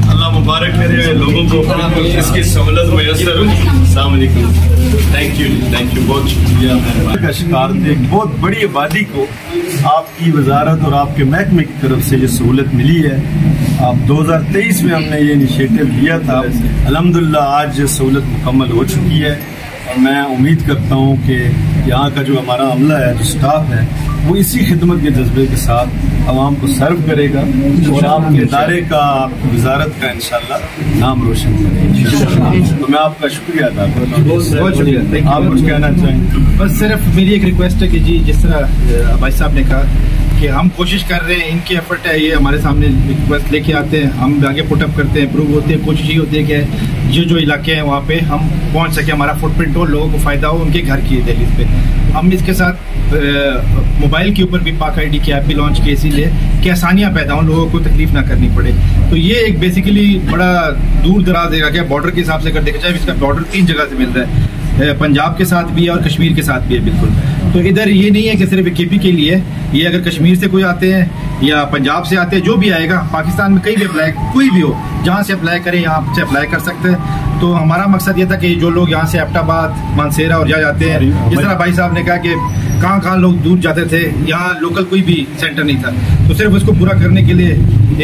अल्लाह मुबारक करे लोगों को इसकी सहूलत मैसर हो। अस्सलाम वालेकुम। थैंक यू, बहुत शुक्रिया। का शिकार थे एक बहुत बड़ी आबादी को आपकी वजारत और आपके महकमे की तरफ से ये सहूलत मिली है। आप 2023 में हमने ये इनिशिएटिव लिया था, अल्हम्दुलिल्लाह आज सहूलत मुकम्मल हो चुकी है और मैं उम्मीद करता हूँ कि यहाँ का जो हमारा अमला है, जो स्टाफ है, वो इसी खिदमत के जज्बे के साथ आवाम को सर्व करेगा और आपके इदारे का, आपकी वजारत का इंशाल्लाह नाम रोशन करेगा। तो मैं आपका शुक्रिया अदा करता हूँ। बहुत शुक्रिया। आप कुछ कहना चाहेंगे? बस सिर्फ मेरी एक रिक्वेस्ट है कि जी जिस तरह भाई साहब ने कहा कि हम कोशिश कर रहे हैं, इनकी एफर्ट है, ये हमारे सामने रिक्वेस्ट लेके आते हैं, हम आगे पुटअप करते हैं, प्रूव होते हैं, कोशिश ये होती है कि जो इलाके हैं वहाँ पे हम पहुँच सके, हमारा फुटप्रिंट हो, लोगों को फ़ायदा हो, उनके घर की दहलीज पे। हम इसके साथ मोबाइल के ऊपर भी पाक ID की ऐप भी लॉन्च की, इसीलिए कि आसानियाँ पैदा हों, लोगों को तकलीफ ना करनी पड़े। तो ये एक बेसिकली बड़ा दूर दराज एरिया, बॉर्डर के हिसाब से अगर देखा जाए, इसका बॉर्डर 3 जगह से मिल रहा है, पंजाब के साथ भी है और कश्मीर के साथ भी है बिल्कुल। तो इधर ये नहीं है कि सिर्फ KP के लिए, ये अगर कश्मीर से कोई आते हैं या पंजाब से आते हैं, जो भी आएगा पाकिस्तान में कहीं भी अप्लाई, कोई भी हो, जहाँ से अप्लाई करें यहाँ से अप्लाई कर सकते हैं। तो हमारा मकसद ये था कि जो लोग यहाँ से एबटाबाद, मानसेरा और जाते हैं, जिस तरह भाई साहब ने कहा कि कहाँ लोग दूर जाते थे, यहाँ लोकल कोई भी सेंटर नहीं था, तो सिर्फ उसको पूरा करने के लिए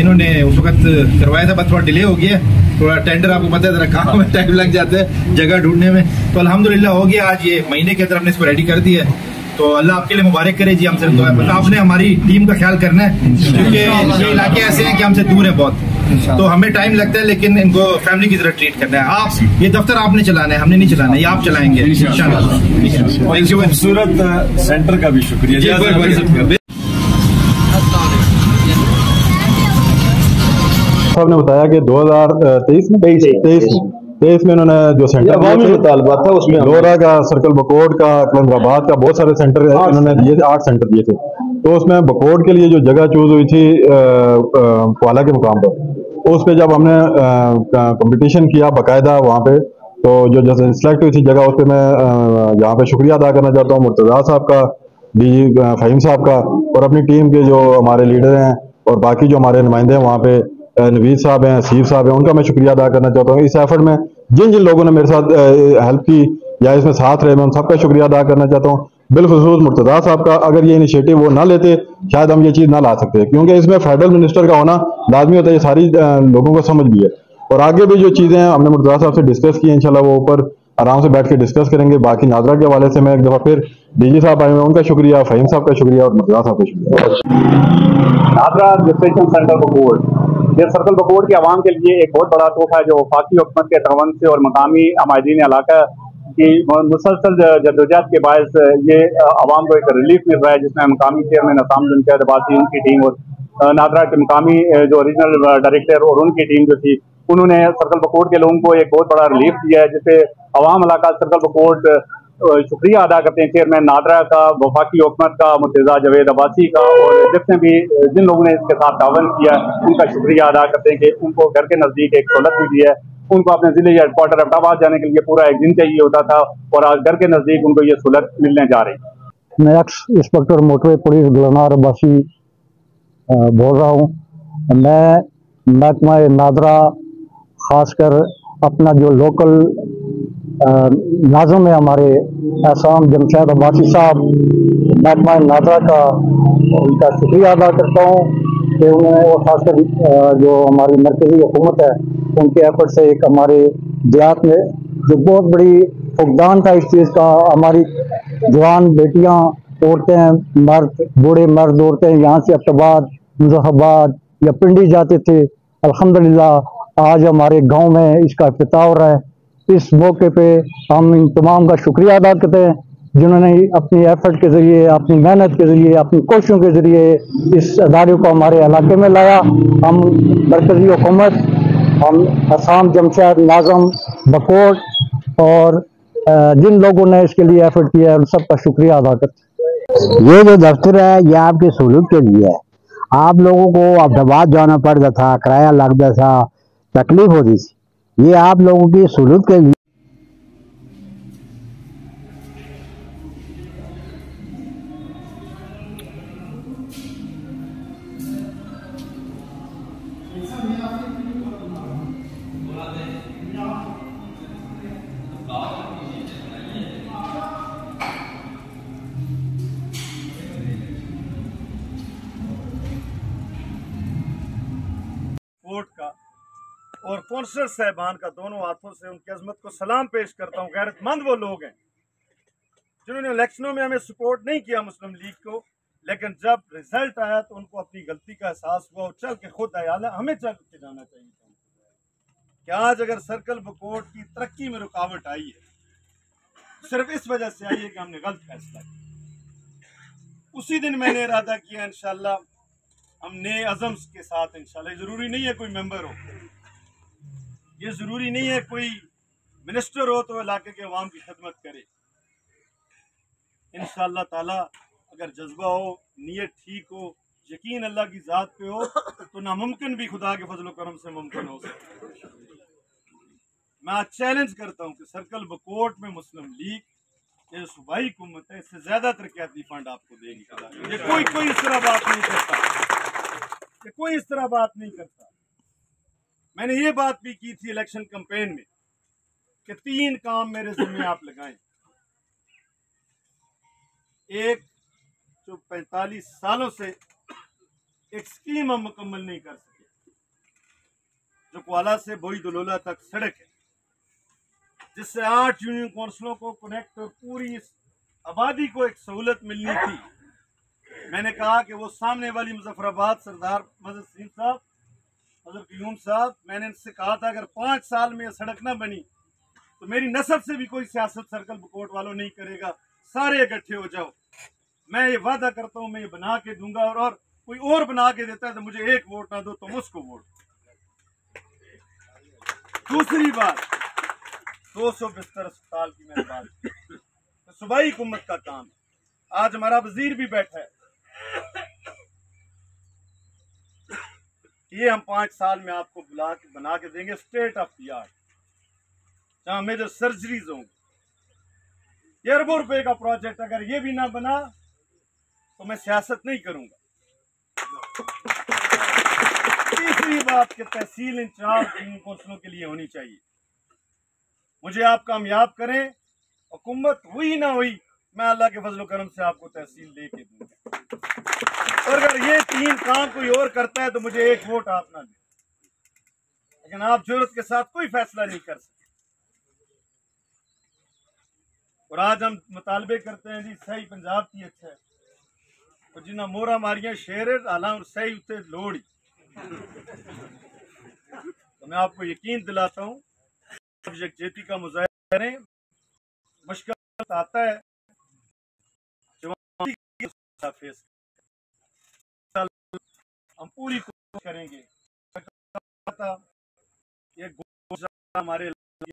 इन्होंने उस वक्त करवाया था। बस थोड़ा डिले हो गया, थोड़ा टेंडर आपको पता है, काम में टाइम लग जाता है जगह ढूंढने में। तो अल्हम्दुलिल्लाह हो गया, आज ये महीने के अंदर हमने इसको रेडी कर दिया है। तो अल्लाह आपके लिए मुबारक करे जी। हमसे तो बस आपने हमारी टीम का ख्याल करना है, क्योंकि ये इलाके ऐसे हैं कि हमसे दूर है बहुत, तो हमें टाइम लगता है, लेकिन इनको फैमिली की तरह ट्रीट करना है। आप ये दफ्तर आपने चलाना है, हमने नहीं चलाना है, ये आप चलाएंगे इंशाल्लाह। खूबसूरत सेंटर का भी शुक्रिया। साहब ने बताया कि 2023 में इन्होंने जो सेंटर मुतालबा था उसमें लोरा का, सर्कल बकोट का, कलंदराबाद का, बहुत सारे सेंटर इन्होंने दिए थे, 8 सेंटर दिए थे। तो उसमें बकोट के लिए जो जगह चूज हुई थी क्वाला के मुकाम पर, उस पे जब हमने कंपटीशन किया बाकायदा वहाँ पे, तो जो सिलेक्ट हुई थी जगह, उस पर मैं यहाँ पे शुक्रिया अदा करना चाहता हूँ मुर्तज़ा साहब का, DG फ़हीम साहब का, और अपनी टीम के जो हमारे लीडर हैं और बाकी जो हमारे नुमाइंदे हैं वहाँ पे, नवीद साहब हैं, सीफ साहब हैं, उनका मैं शुक्रिया अदा करना चाहता हूँ। इस एफर्ट में जिन लोगों ने मेरे साथ हेल्प की या इसमें साथ रहे, मैं उन सबका शुक्रिया अदा करना चाहता हूँ। बिलखुसूस मुर्तज़ा साहब का, अगर ये इनिशिएटिव वो ना लेते शायद हम ये चीज़ ना ला सकते, क्योंकि इसमें फेडरल मिनिस्टर का होना लाजमी होता है, ये सारी लोगों को समझ भी है। और आगे भी जो चीज़ें हैं हमने मुर्तज़ा साहब से डिस्कस की, इंशाल्लाह वो ऊपर आराम से बैठ के डिस्कस करेंगे। बाकी नादरा के हवाले से मैं एक दफ़ा फिर DG साहब आए हैं, उनका शुक्रिया, फ़हीम साहब का शुक्रिया और मुर्तज़ा साहब का शुक्रिया। नादरा रजिस्ट्रेशन सेंटर बकोट, ये सर्कल बकोट के आवाम के लिए एक बहुत बड़ा तोहफा है, जो वफाकी हुकूमत के तवन से और मकामी अमायदीन इलाका की मुसलसल जदोजहद के बायस ये आवाम को एक रिलीफ मिल रहा है, जिसमें मकामी चेयरमैन असाम जमशेद अब्बासी, उनकी टीम और नादरा के मकामी जो रीजनल डायरेक्टर और उनकी टीम जो थी, उन्होंने सर्कल बकोट के लोगों को एक बहुत बड़ा रिलीफ दिया है, जिससे अवाम इलाका सर्कल बकोट शुक्रिया अदा करते हैं चेयरमैन नादरा का, वफाकी हुकूमत का, मुर्तज़ा जवेद अब्बासी का, और जितने भी जिन लोगों ने इसके साथ तावन किया उनका शुक्रिया अदा करते हैं कि उनको घर के नज़दीक एक सहूलत भी दी है। उनको अपने जिले या हेडक्वार्टर एबटाबाद जाने के लिए पूरा एक दिन चाहिए होता था, और आज घर के नज़दीक उनको ये सहूलत मिलने जा रही है। मैं x inspector motorway police Gulnar Abbasi बोल रहा हूँ। मैं महकमा नादरा खासकर अपना जो लोकल नाज़िम है हमारे असाम जमशेद अब्बासी साहब, महकमा नादरा का उनका शुक्रिया अदा करता हूँ कि उन्होंने, और खासकर जो हमारी मरकज़ी हुकूमत है उनके एफर्ट से एक हमारे देहात में जो बहुत बड़ी फुकदान था इस चीज़ का, हमारी जवान बेटियाँ, औरतें, मर्द, बूढ़े मर्द औरतें यहाँ से एबटाबाद, मुज़फ़्फ़राबाद या पिंडी जाते थे। अल्हम्दुलिल्लाह आज हमारे गांव में इसका इफ्तिताह हो रहा है। इस मौके पे हम इन तमाम का शुक्रिया अदा करते हैं जिन्होंने अपनी एफर्ट के ज़रिए, अपनी मेहनत के ज़रिए, अपनी कोशिशों के ज़रिए इस अदारे को हमारे इलाके में लाया। हम मरकज़ी हुकूमत, हम असाम जमशेद नाज़म बकोट और जिन लोगों ने इसके लिए एफर्ट किया है उन सबका शुक्रिया अदा करते हैं। ये जो दफ्तर है ये आपकी सहूलत के लिए है। आप लोगों को अहमदाबाद जाना पड़ता था, किराया लगता था, तकलीफ होती थी, ये आप लोगों की सहूलत के लिए। कोर्ट का और कौंसलर साहबान का दोनों हाथों से उनकी अजमत को सलाम पेश करता हूँ। गैरतमंद वो लोग हैं जिन्होंने इलेक्शनों में हमें सपोर्ट नहीं किया मुस्लिम लीग को, लेकिन जब रिजल्ट आया तो उनको अपनी गलती का एहसास हुआ और चल के खुद आया। हमें चल के जाना चाहिए कि आज अगर सर्कल बकोट की तरक्की में रुकावट आई है सिर्फ इस वजह से आई है कि हमने गलत फैसला किया। उसी दिन मैंने इरादा किया इंशाल्लाह हम नए अज़म्स के साथ इंशाल्लाह, जरूरी नहीं है कोई मेंबर हो, ये जरूरी नहीं है कोई मिनिस्टर हो तो इलाके के अवाम की खिदमत करे। इंशाल्लाह ताला अगर जज्बा हो, नीयत ठीक हो, यकीन अल्लाह की ज़ात पे हो तो नामुमकिन भी खुदा के फजल करम से मुमकिन हो सकता है। मैं आज चैलेंज करता हूँ कि सर्कल बकोट में मुस्लिम लीग ये सूबाई हुकूमत है, इससे ज्यादा तरक्याती फंड आपको देगी। ये कोई इस तरह बात नहीं करता, ये कोई इस तरह बात नहीं करता। मैंने ये बात भी की थी इलेक्शन कैंपेन में कि 3 काम मेरे जिम्मे आप लगाएं। एक, जो 45 सालों से एक स्कीम हम मुकम्मल नहीं कर सके, जो क्वाला से बोई दुलोला तक सड़क है, जिससे 8 यूनियन काउंसिलों को कनेक्ट और पूरी इस आबादी को एक सहूलत मिलनी थी। मैंने कहा कि वो सामने वाली मुजफ्फराबाद सरदार मजहर सिंह साहब, हजरत क़यूम साहब, मैंने इनसे कहा था अगर 5 साल में यह सड़क ना बनी तो मेरी नस्ल से भी कोई सियासत सर्कल बकोट वालों नहीं करेगा, सारे इकट्ठे हो जाओ। मैं ये वादा करता हूँ मैं ये बना के दूंगा, और कोई और बना के देता है तो मुझे 1 वोट ना दो तुम उसको वोट। दूसरी बात, 200 बिस्तर अस्पताल की मैंने बात की, तो सूबाई हुकूमत का काम है। आज हमारा वजीर भी बैठा है, ये हम 5 साल में आपको बना के देंगे स्टेट ऑफ द आर्ट, जहां मेजर सर्जरीज होंगी। ये अरबों रुपए का प्रोजेक्ट, अगर ये भी ना बना तो मैं सियासत नहीं करूंगा। तीसरी बात कि तहसील इंचार्ज काउंसिलों के लिए होनी चाहिए। मुझे आप कामयाब करें, हुकूमत हुई ना हुई, मैं अल्लाह के फजल करम से आपको तहसील दे के दूंगा। और अगर ये 3 काम कोई और करता है तो मुझे 1 वोट आप ना दें, लेकिन आप जरूरत के साथ कोई फैसला नहीं कर सकते। और आज हम मुतालबे करते हैं जी सही पंजाब की अच्छा है, और जिन्हें मोरा मारिया शेर आला और सही उत्ते लोड़। तो मैं आपको यकीन दिलाता हूँ यकजहती का मुजाहिरा करें। मुश्किल आता है फेस, हम पूरी कोशिश करेंगे। ये हमारे